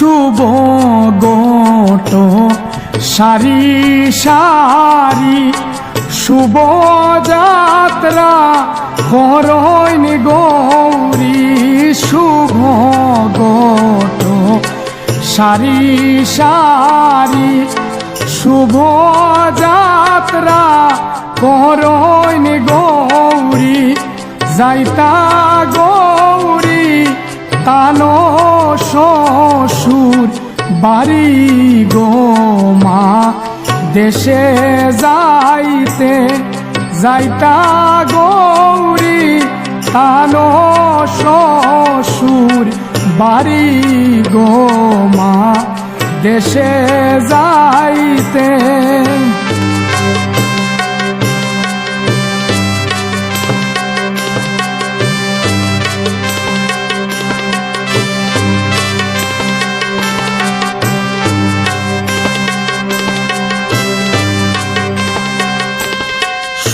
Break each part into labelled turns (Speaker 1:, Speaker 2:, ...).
Speaker 1: শুভ goat সারি সারি শুভ যাত্রা করইন গৌরী শুভ গোট সারি সারি শুভ যাত্রা করইন গৌরী যাইতা গৌরী তানো শ্বশুর বাড়ি গো মা দেশে যাইতে যাইতা গৌরী তানো শ্বশুর বাড়ি গো মা দেশে যাইতে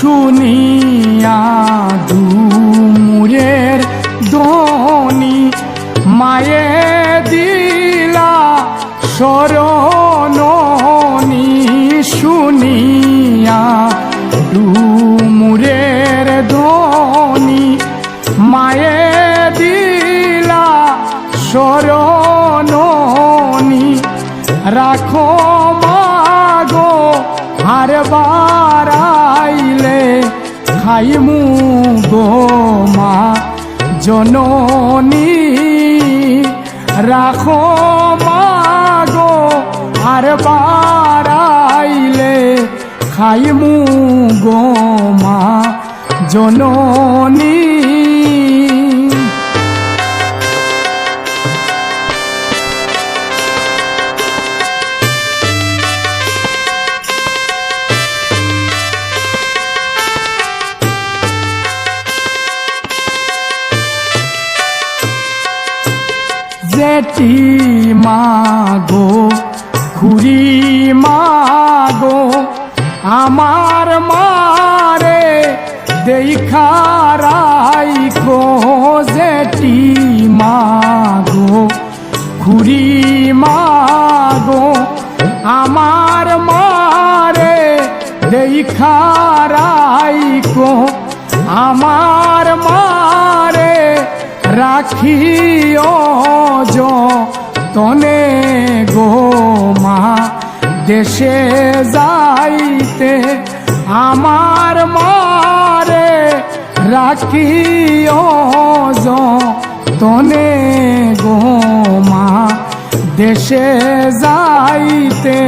Speaker 1: শুনিয়া ডুমুরের ধ্বনি মায়ে দিলা শরণনি শুনিয়া ডুমুরের ধ্বনি মায়ে দিলা শরণনি রাখো মাগো আর বারাইলে খাইমু গো মা জননী রাখো মাগো আর বারাইলে খাইমু গো মা জননী জেঠি মাগো খুড়ি মাগো আমার মারে দেখা রাইখো জেঠি মাগো খুড়ি মাগো আমার মারে দেখা রাইখো আমার মারে রাখিও যতনে গো মা দেশে যাইতে আমার মারে রাখিও যতনে গো মা দেশে যাইতে।